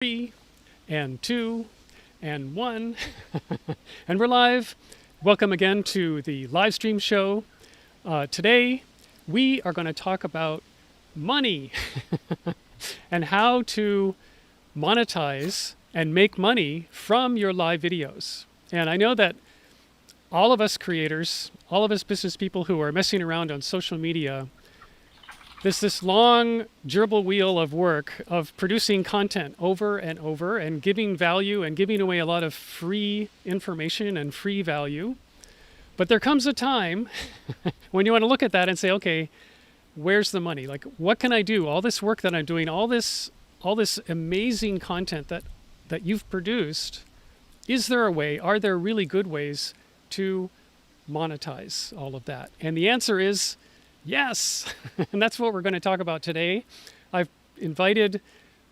3 and 2 and 1 and we're live. Welcome again to the live stream show. Today we are going to talk about money and how to monetize and make money from your live videos. And I know that all of us creators, all of us business people who are messing around on social media, there's this long gerbil wheel of work of producing content over and over and giving value and giving away a lot of free information and free value. But there comes a time when you want to look at that and say, okay, where's the money? Like, what can I do? All this work that I'm doing, all this amazing content that you've produced, is there a way, are there really good ways to monetize all of that? And the answer is yes. And that's what we're going to talk about today. I've invited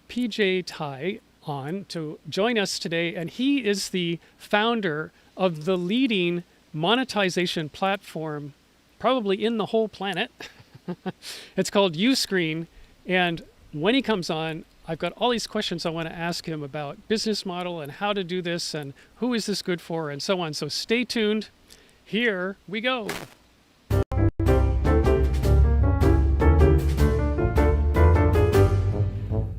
PJ Taei on to join us today, and he is the founder of the leading monetization platform probably in the whole planet. It's called Uscreen, and when he comes on, I've got all these questions I want to ask him about business model and how to do this and who is this good for and so on. So stay tuned. Here we go.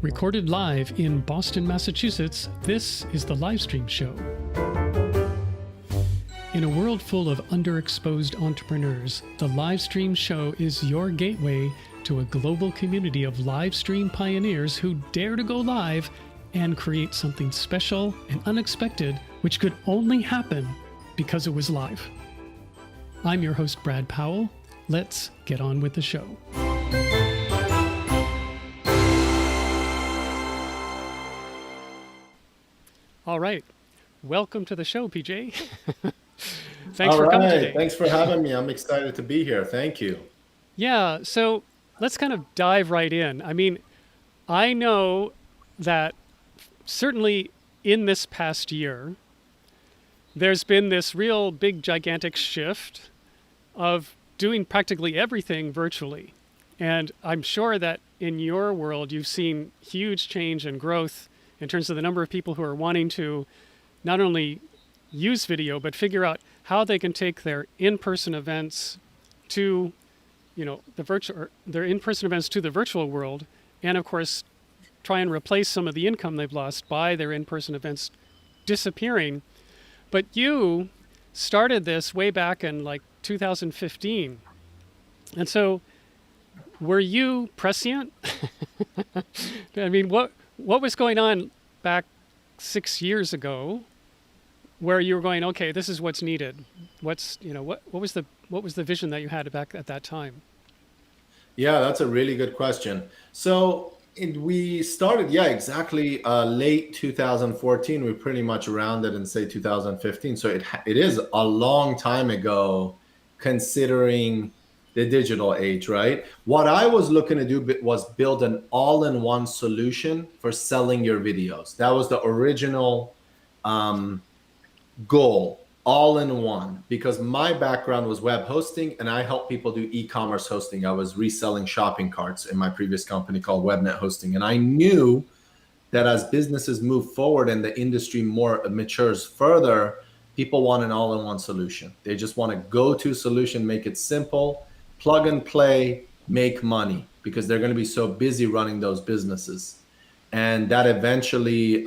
Recorded live in Boston, Massachusetts, this is the Livestream Show. In a world full of underexposed entrepreneurs, the Livestream Show is your gateway to a global community of live stream pioneers who dare to go live and create something special and unexpected, which could only happen because it was live. I'm your host, Brad Powell. Let's get on with the show. All right. Welcome to the show, PJ. Thanks for coming today. Thanks for having me. I'm excited to be here. Thank you. Yeah, so let's kind of dive right in. I mean, I know that certainly in this past year, there's been this real big gigantic shift of doing practically everything virtually. And I'm sure that in your world, you've seen huge change and growth in terms of the number of people who are wanting to not only use video, but figure out how they can take their in-person events to, the virtual, or their in-person events to the virtual world, and of course, try and replace some of the income they've lost by their in-person events disappearing. But you started this way back in like 2015. And so were you prescient? I mean, what was going on back 6 years ago where you were going, okay, this is what's needed? What was the vision that you had back at that time? Yeah, that's a really good question. So we started, exactly late 2014. We pretty much rounded and say 2015. So it is a long time ago considering the digital age, right? What I was looking to do was build an all-in-one solution for selling your videos. That was the original goal, all in one, because my background was web hosting and I help people do e-commerce hosting. I was reselling shopping carts in my previous company called WebNet Hosting. And I knew that as businesses move forward and the industry more matures further, people want an all-in-one solution. They just want a go-to solution, make it simple, plug and play, make money, because they're going to be so busy running those businesses. And that eventually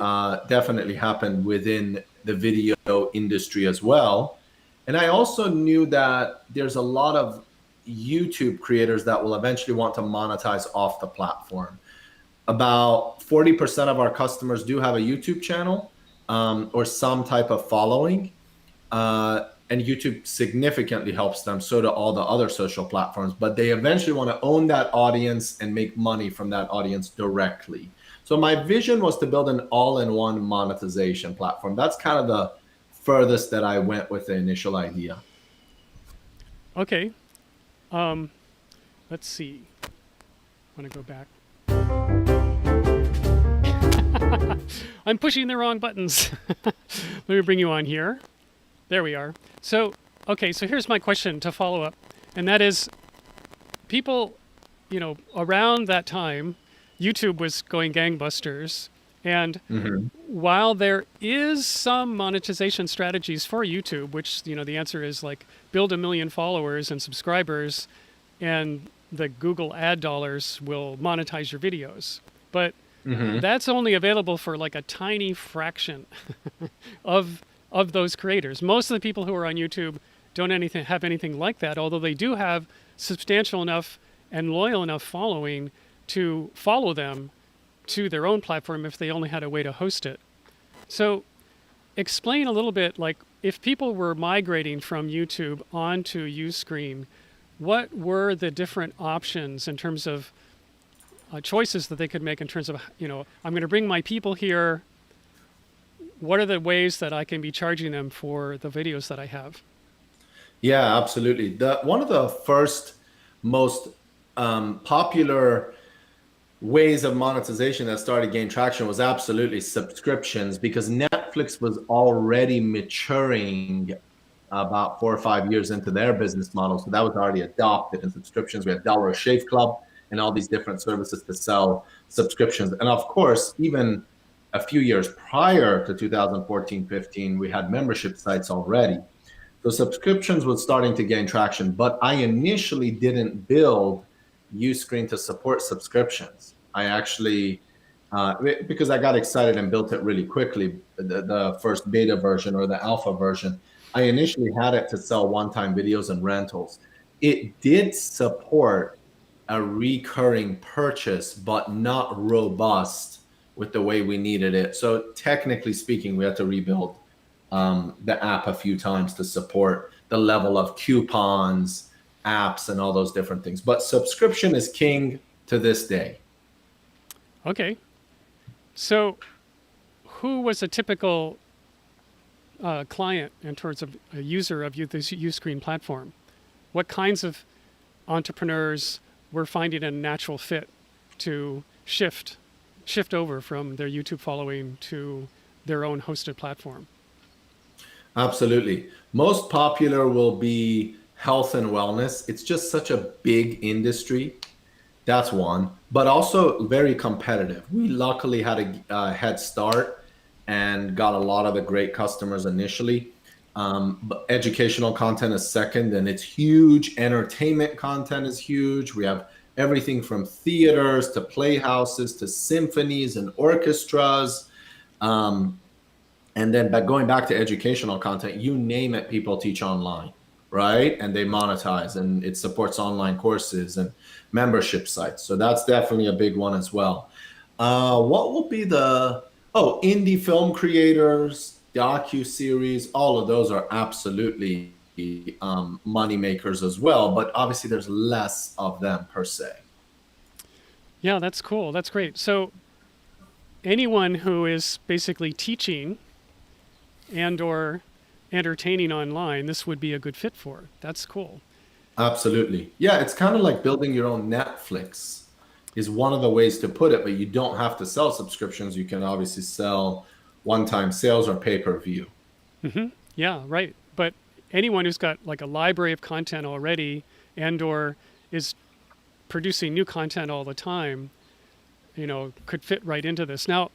definitely happened within the video industry as well. And I also knew that there's a lot of YouTube creators that will eventually want to monetize off the platform. About 40% of our customers do have a YouTube channel or some type of following. And YouTube significantly helps them. So do all the other social platforms. But they eventually want to own that audience and make money from that audience directly. So my vision was to build an all-in-one monetization platform. That's kind of the furthest that I went with the initial idea. Okay. Let's see. I want to go back. I'm pushing the wrong buttons. Let me bring you on here. There we are. So, okay, so here's my question to follow up. And that is, people, around that time, YouTube was going gangbusters. And Hmm. while there is some monetization strategies for YouTube, which, the answer is like build 1 million followers and subscribers, and the Google ad dollars will monetize your videos. But Hmm. that's only available for like a tiny fraction of those creators. Most of the people who are on YouTube don't have anything like that, although they do have substantial enough and loyal enough following to follow them to their own platform if they only had a way to host it. So explain a little bit, like if people were migrating from YouTube onto Uscreen, what were the different options in terms of choices that they could make in terms of, I'm going to bring my people here. What are the ways that I can be charging them for the videos that I have? Yeah, absolutely. The one of the first most popular ways of monetization that started to gain traction was absolutely subscriptions, because Netflix was already maturing about 4 or 5 years into their business model. So that was already adopted in subscriptions. We had Dollar Shave Club and all these different services to sell subscriptions. And of course, even a few years prior to 2014, 15, we had membership sites already. So subscriptions was starting to gain traction, but I initially didn't build Uscreen to support subscriptions. I actually, because I got excited and built it really quickly, the first beta version or the alpha version, I initially had it to sell one-time videos and rentals. It did support a recurring purchase, but not robust with the way we needed it. So technically speaking, we had to rebuild the app a few times to support the level of coupons, apps, and all those different things. But subscription is king to this day. Okay. So who was a typical client in terms of a user of this Uscreen platform? What kinds of entrepreneurs were finding a natural fit to shift over from their YouTube following to their own hosted platform? Absolutely. Most popular will be health and wellness. It's just such a big industry. That's one, but also very competitive. We luckily had a head start and got a lot of the great customers initially. But educational content is second, and it's huge. Entertainment content is huge. We have everything from theaters to playhouses to symphonies and orchestras. Um, and then going back to educational content, you name it, people teach online, right? And they monetize, and it supports online courses and membership sites. So that's definitely a big one as well. What will be indie film creators, docu series? All of those are absolutely money makers as well, but obviously there's less of them per se. Yeah, that's cool. That's great. So anyone who is basically teaching and or entertaining online, this would be a good fit for. That's cool. Absolutely. Yeah, it's kind of like building your own Netflix is one of the ways to put it, but you don't have to sell subscriptions. You can obviously sell one-time sales or pay-per-view. Yeah, right. But anyone who's got like a library of content already and or is producing new content all the time, could fit right into this. Now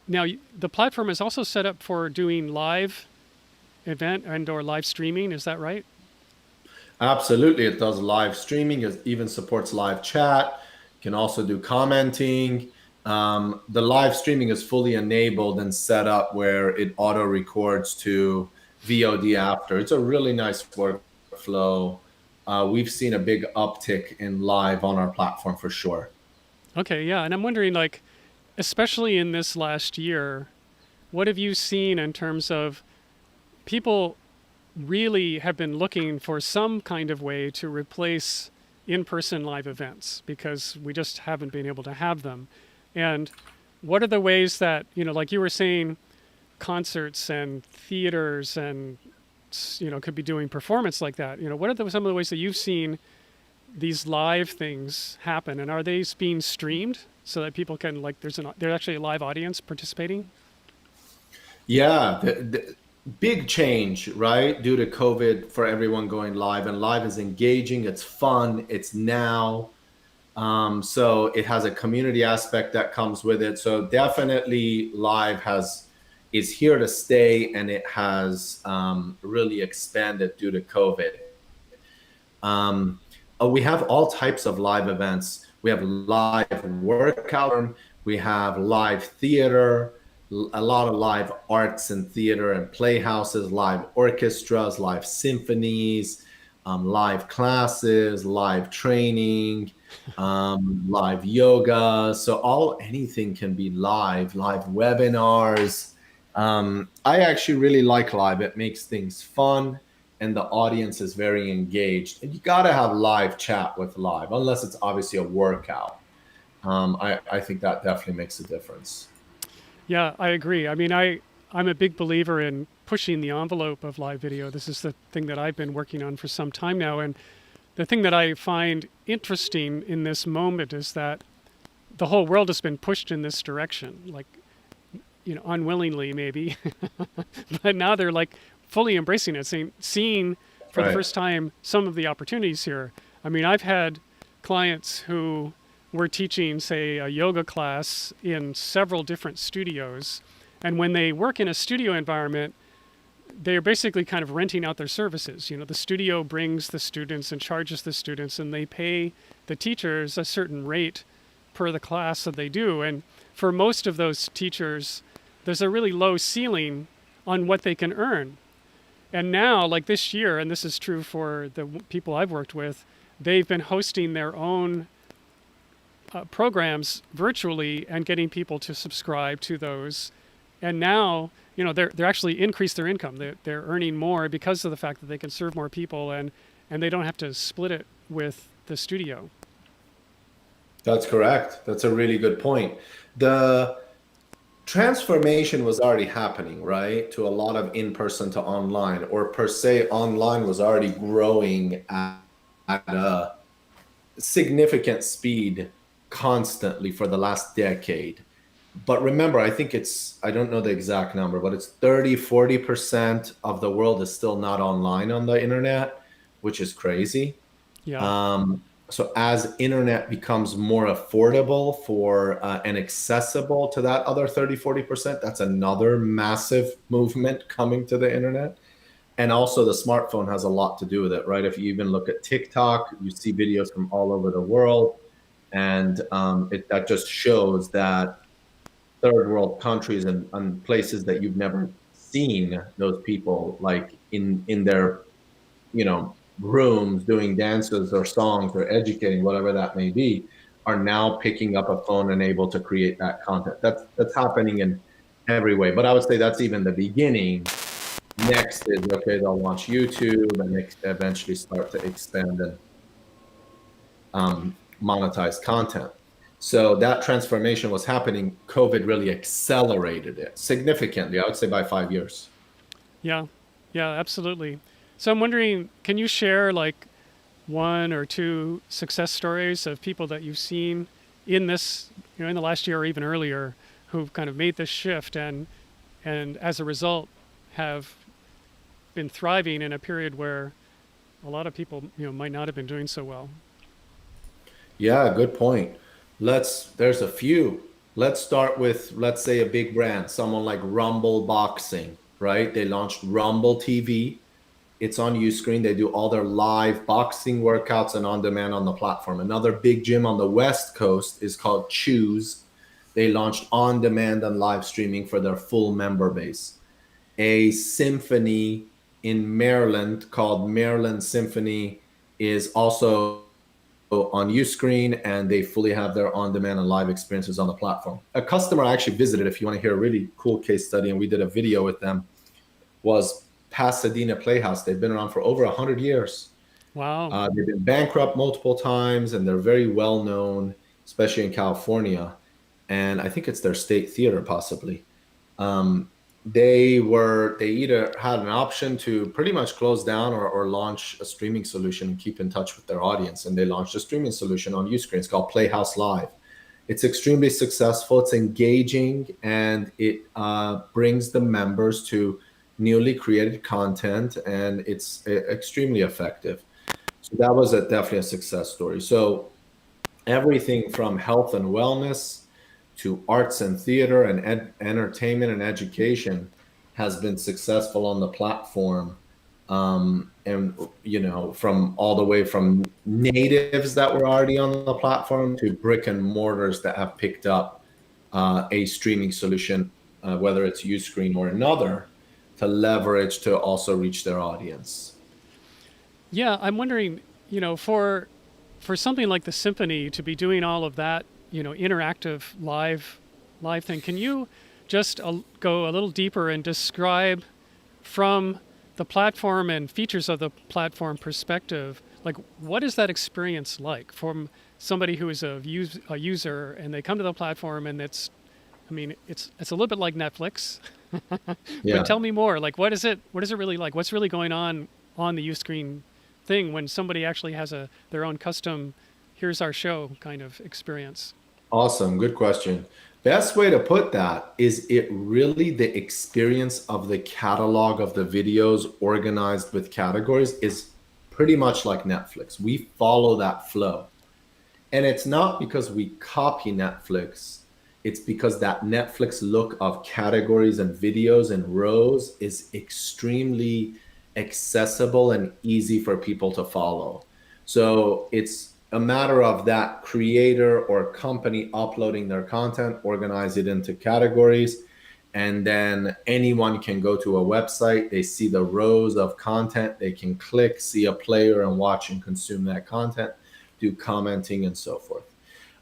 the platform is also set up for doing live event and or live streaming. Is that right? Absolutely. It does live streaming. It even supports live chat. Can also do commenting. The live streaming is fully enabled and set up where it auto records to VOD after. It's a really nice workflow. We've seen a big uptick in live on our platform for sure. Okay, yeah. And I'm wondering, like, especially in this last year, what have you seen in terms of people really have been looking for some kind of way to replace in-person live events because we just haven't been able to have them. And what are the ways that, like you were saying, concerts and theaters and could be doing performance like that? What are some of the ways that you've seen these live things happen, and are they being streamed so that people can like there's actually a live audience participating? Yeah, the big change, right? Due to COVID for everyone going live, and live is engaging, it's fun, it's now. So it has a community aspect that comes with it. So definitely live is here to stay, and it has really expanded due to COVID. Um, we have all types of live events. We have live workout, we have live theater, a lot of live arts and theater and playhouses, live orchestras, live symphonies, live classes, live training, live yoga. So anything can be live webinars. I actually really like live. It makes things fun and the audience is very engaged. And you got to have live chat with live, unless it's obviously a workout. I think that definitely makes a difference. Yeah, I agree. I mean, I'm a big believer in pushing the envelope of live video. This is the thing that I've been working on for some time now. And the thing that I find interesting in this moment is that the whole world has been pushed in this direction, like, unwillingly maybe, but now they're like fully embracing it, seeing for the Right. first time some of the opportunities here. I mean, I've had clients who were teaching, say, a yoga class in several different studios. And when they work in a studio environment, they're basically kind of renting out their services. The studio brings the students and charges the students, and they pay the teachers a certain rate per the class that they do. And for most of those teachers, there's a really low ceiling on what they can earn. And now, like this year, and this is true for the people I've worked with, they've been hosting their own programs virtually and getting people to subscribe to those. And now, they're actually increased their income. They're earning more because of the fact that they can serve more people, and they don't have to split it with the studio. That's correct. That's a really good point. The transformation was already happening, right? To a lot of in-person to online, or per se, online was already growing at a significant speed constantly for the last decade. But remember, I don't know the exact number, but it's 30-40% of the world is still not online on the internet, which is crazy. Yeah. So as internet becomes more affordable for and accessible to that other 30-40%, that's another massive movement coming to the internet. And also the smartphone has a lot to do with it, right? If you even look at TikTok, you see videos from all over the world. And that just shows that third world countries and places that you've never seen those people like in their rooms doing dances or songs or educating, whatever that may be, are now picking up a phone and able to create that content. That's happening in every way. But I would say that's even the beginning. Next is, okay, they'll launch YouTube and eventually start to expand and monetize content. So that transformation was happening. COVID really accelerated it significantly. I would say by 5 years. Yeah. Yeah, absolutely. So I'm wondering, can you share like one or two success stories of people that you've seen in this, in the last year or even earlier, who've kind of made this shift and as a result have been thriving in a period where a lot of people, might not have been doing so well? Yeah, good point. There's a few. Let's start with, let's say, a big brand, someone like Rumble Boxing, right? They launched Rumble TV. It's on Uscreen. They do all their live boxing workouts and on demand on the platform. Another big gym on the West Coast is called Choose. They launched on demand and live streaming for their full member base. A symphony in Maryland called Maryland Symphony is also on Uscreen, and they fully have their on-demand and live experiences on the platform. A customer I actually visited, if you want to hear a really cool case study, and we did a video with them, was Pasadena Playhouse. They've been around for over 100 years. Wow. They've been bankrupt multiple times, and they're very well known, especially in California. And I think it's their state theater, possibly. Um, they either had an option to pretty much close down or launch a streaming solution and keep in touch with their audience. And they launched a streaming solution on Uscreen. It's called Playhouse Live. It's extremely successful. It's engaging, and it brings the members to newly created content, and it's extremely effective. So that was definitely a success story. So everything from health and wellness to arts and theater and entertainment and education has been successful on the platform. And from all the way from natives that were already on the platform to brick and mortars that have picked up a streaming solution, whether it's Uscreen or another, to leverage to also reach their audience. Yeah, I'm wondering, for something like the symphony to be doing all of that, interactive live thing, can you just go a little deeper and describe from the platform and features of the platform perspective, like what is that experience like from somebody who is a user and they come to the platform and it's a little bit like Netflix, but Yeah. tell me more. Like, what is it really like? What's really going on the Uscreen thing when somebody actually has their own custom, here's our show kind of experience? Awesome. Good question. Best way to put that is it really the experience of the catalog of the videos organized with categories is pretty much like Netflix. We follow that flow. And it's not because we copy Netflix, it's because that Netflix look of categories and videos and rows is extremely accessible and easy for people to follow. So it's a matter of that creator or company uploading their content, organize it into categories, and then anyone can go to a website. They see the rows of content, they can click, see a player, and watch and consume that content, do commenting, and so forth.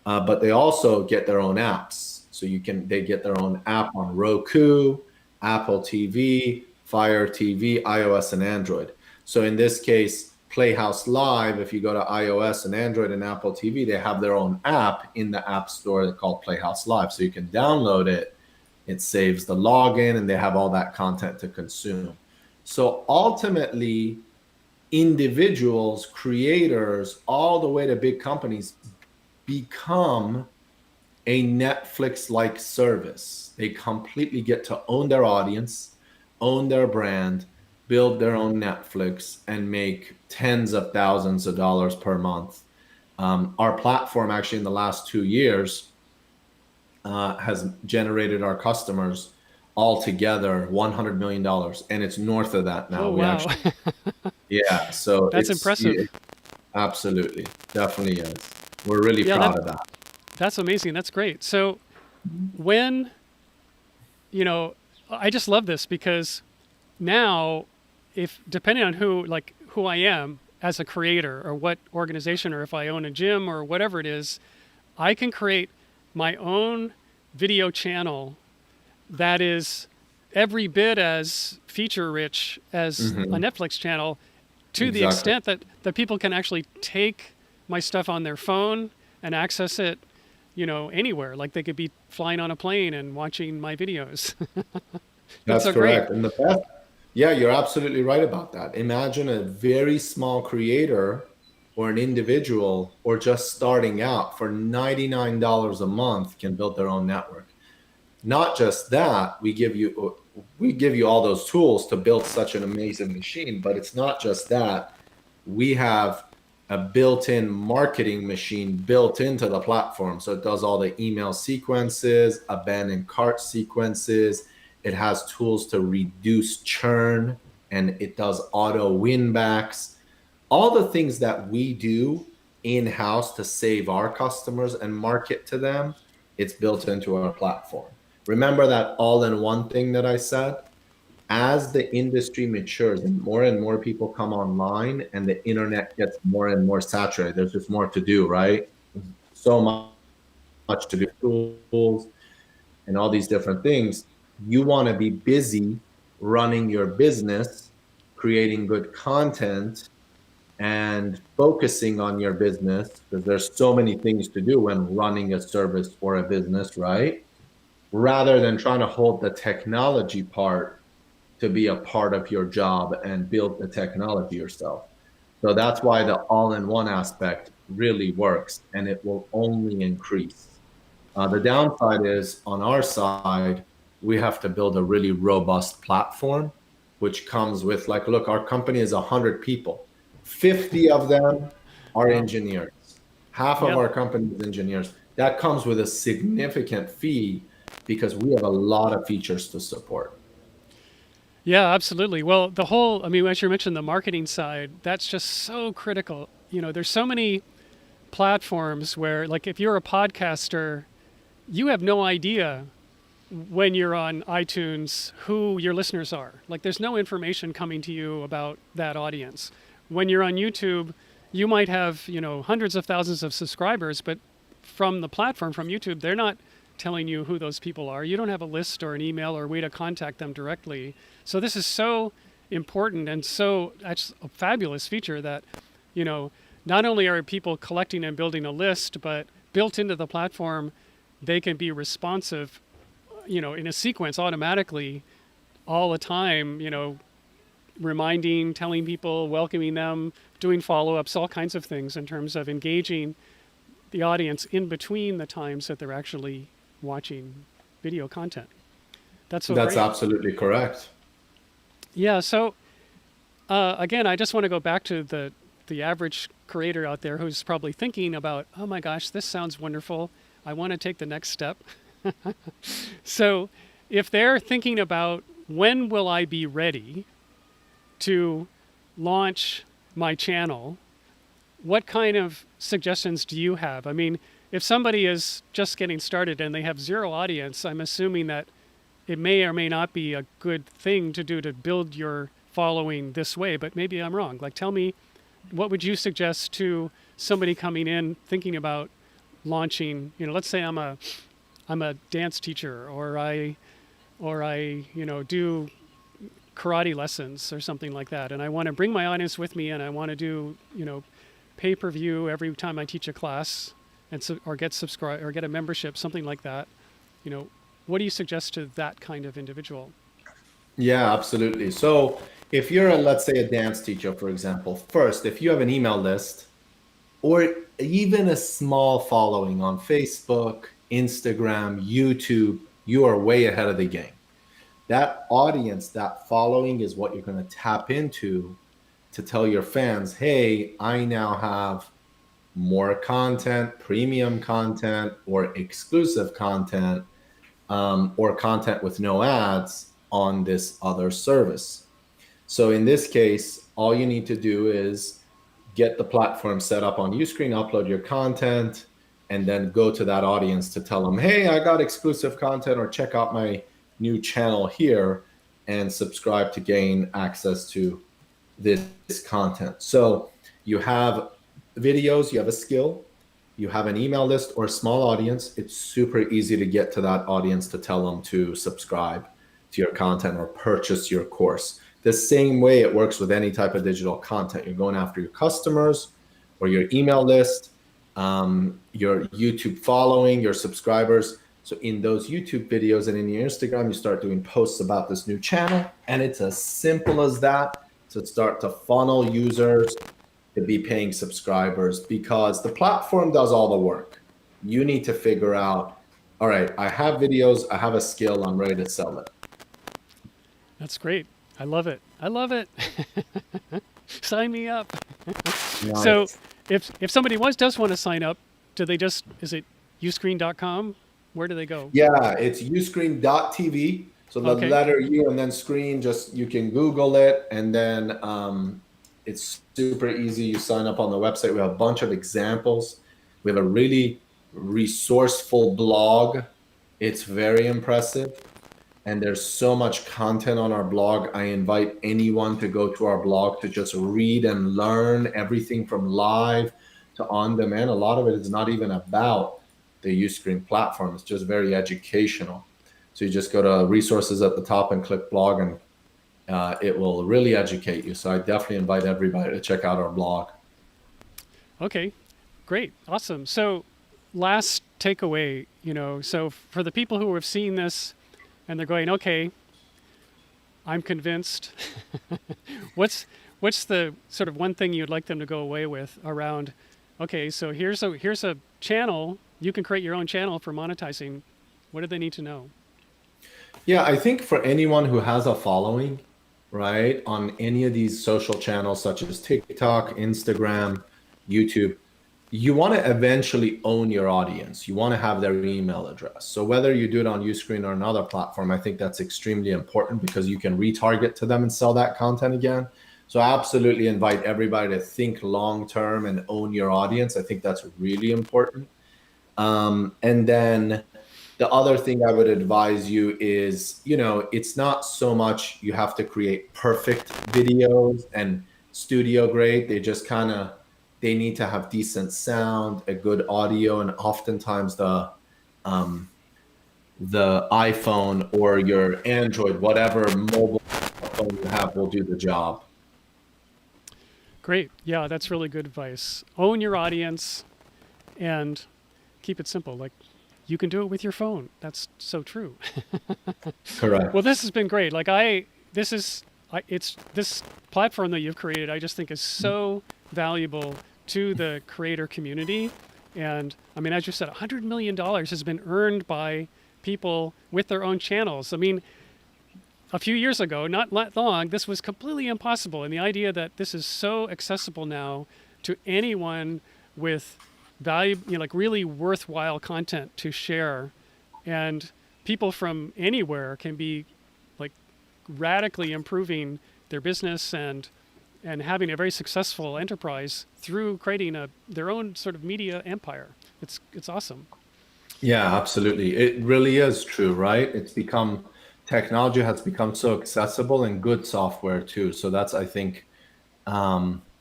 But they also get their own apps. So they get their own app on Roku, Apple TV, Fire TV, iOS, and Android. So in this case, Playhouse Live, if you go to iOS and Android and Apple TV, they have their own app in the App Store called Playhouse Live. So you can download it. It saves the login, and they have all that content to consume. So ultimately, individuals, creators, all the way to big companies become a Netflix like service. They completely get to own their audience, own their brand, build their own Netflix, and make tens of thousands of dollars per month. Our platform, actually, in the last 2 years, has generated our customers altogether $100 million, and it's north of that now. Oh, We wow. actually, yeah, so That's impressive. absolutely, definitely is. We're really Yeah, proud of that. that's amazing. That's great. So when, you know, I just love this because now, if depending on who I am as a creator or what organization, or if I own a gym or whatever it is, I can create my own video channel that is every bit as feature rich as a Hmm. Netflix channel, to the Exactly. extent that people can actually take my stuff on their phone and access it, anywhere. Like they could be flying on a plane and watching my videos. That's That's so great. correct. And the best, yeah, you're absolutely right about that. Imagine a very small creator or an individual or just starting out for $99 a month can build their own network. Not just that, we give you all those tools to build such an amazing machine, but it's not just that. We have a built-in marketing machine built into the platform. So it does all the email sequences, abandoned cart sequences. It has tools to reduce churn, and it does auto win backs. All the things that we do in-house to save our customers and market to them, it's built into our platform. Remember that all-in-one thing that I said? As the industry matures and more people come online and the internet gets more and more saturated, there's just more to do, right? So much to do, tools and all these different things. You want to be busy running your business, creating good content, and focusing on your business because there's so many things to do when running a service or a business, right? Rather than trying to hold the technology part to be a part of your job and build the technology yourself. So that's why the all-in-one aspect really works, and it will only increase. The downside is on our side, we have to build a really robust platform, which comes with like, look, our company is 100 people. 50 of them are Wow. engineers. Half of Yep. our company is engineers. That comes with a significant fee because we have a lot of features to support. Yeah, absolutely. Well, I mean, as you mentioned, the marketing side, that's just so critical. There's so many platforms where, like, if you're a podcaster, you have no idea when you're on iTunes who your listeners are. Like, there's no information coming to you about that audience. When you're on YouTube, you might have, hundreds of thousands of subscribers, but from the platform, from YouTube, they're not telling you who those people are. You don't have a list or an email or a way to contact them directly. So this is so important and so that's a fabulous feature that, you know, not only are people collecting and building a list, but built into the platform, they can be responsive, in a sequence automatically all the time, reminding, telling people, welcoming them, doing follow-ups, all kinds of things in terms of engaging the audience in between the times that they're actually watching video content. That's so That's great. absolutely correct. Yeah. So again, I just want to go back to the average creator out there who's probably thinking about, oh my gosh, this sounds wonderful. I want to take the next step. So if they're thinking about when will I be ready to launch my channel, what kind of suggestions do you have? I mean, if somebody is just getting started and they have zero audience, I'm assuming that it may or may not be a good thing to do to build your following this way, but maybe I'm wrong. Like, tell me, what would you suggest to somebody coming in thinking about launching, let's say I'm a dance teacher, or I do karate lessons or something like that, and I want to bring my audience with me and I want to do, pay-per-view every time I teach a class, and or get a membership, something like that. You know, what do you suggest to that kind of individual? Yeah, absolutely. So if you're let's say a dance teacher, for example, first, if you have an email list or even a small following on Facebook, Instagram, YouTube, you are way ahead of the game. That audience, that following is what you're going to tap into to tell your fans, hey, I now have more content, premium content, or exclusive content, or content with no ads on this other service. So in this case, all you need to do is get the platform set up on Uscreen, upload your content, and then go to that audience to tell them, hey, I got exclusive content, or check out my new channel here and subscribe to gain access to this content. So you have videos, you have a skill, you have an email list or a small audience. It's super easy to get to that audience to tell them to subscribe to your content or purchase your course. The same way it works with any type of digital content. You're going after your customers or your email list, your YouTube following, your subscribers. So in those YouTube videos and in your Instagram, you start doing posts about this new channel, and it's as simple as that to start to funnel users to be paying subscribers, because the platform does all the work. You need to figure out, all right, I have videos, I have a skill, I'm ready to sell it. That's great. I love it. I love it. Sign me up. So Nice. if somebody does want to sign up, is it uscreen.com? Where do they go? Yeah, it's uscreen.tv. So the Okay. letter U and then screen, just you can Google it, and then it's super easy. You sign up on the website. We have a bunch of examples. We have a really resourceful blog. It's very impressive. And there's so much content on our blog. I invite anyone to go to our blog to just read and learn everything from live to on demand. A lot of it is not even about the Uscreen platform. It's just very educational. So you just go to resources at the top and click blog, and it will really educate you. So I definitely invite everybody to check out our blog. Okay. Great. Awesome. So last takeaway, so for the people who have seen this and they're going, okay, I'm convinced. What's the sort of one thing you'd like them to go away with around, okay, so here's a channel, you can create your own channel for monetizing. What do they need to know? Yeah, I think for anyone who has a following, right, on any of these social channels such as TikTok, Instagram, YouTube, you want to eventually own your audience. You want to have their email address. So whether you do it on Uscreen or another platform, I think that's extremely important because you can retarget to them and sell that content again. So I absolutely invite everybody to think long term and own your audience. I think that's really important. And then the other thing I would advise you is, it's not so much you have to create perfect videos and studio grade. They need to have decent sound, a good audio, and oftentimes um, the iPhone or your Android, whatever mobile phone you have, will do the job. Great. Yeah, that's really good advice. Own your audience and keep it simple. Like you can do it with your phone. That's so true. Well, Correct. this has been great. This is, it's this platform that you've created. I just think is so valuable to the creator community. And I mean, as you said, $100 million has been earned by people with their own channels. I mean, a few years ago, not long, this was completely impossible. And the idea that this is so accessible now to anyone with value, like really worthwhile content to share, and people from anywhere can be like radically improving their business and having a very successful enterprise through creating their own sort of media empire. It's awesome. Yeah, absolutely. It really is true, right? Technology has become so accessible and good software too. So that's, I think,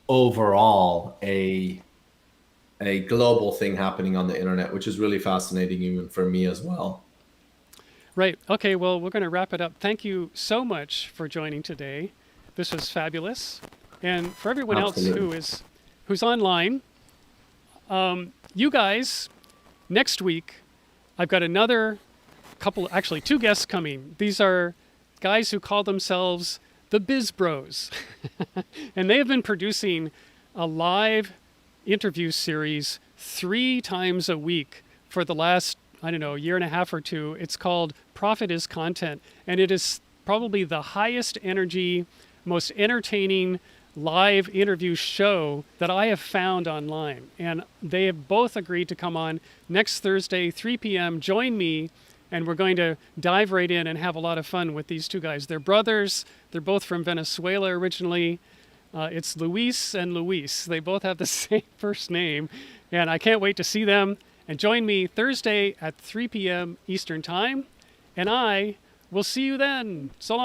overall a global thing happening on the internet, which is really fascinating even for me as well. Right. Okay. Well, we're going to wrap it up. Thank you so much for joining today. This was fabulous. And for everyone else Absolutely. who's online, you guys, next week, I've got another couple, actually two guests coming. These are guys who call themselves the Biz Bros. And they have been producing a live interview series 3 times a week for the last, I don't know, year and a half or two. It's called Profit is Content. And it is probably the highest energy, most entertaining live interview show that I have found online. And they have both agreed to come on next Thursday, 3 p.m. Join me, and we're going to dive right in and have a lot of fun with these two guys. They're brothers. They're both from Venezuela originally. It's Luis and Luis. They both have the same first name. And I can't wait to see them. And join me Thursday at 3 p.m. Eastern Time. And I will see you then. So long.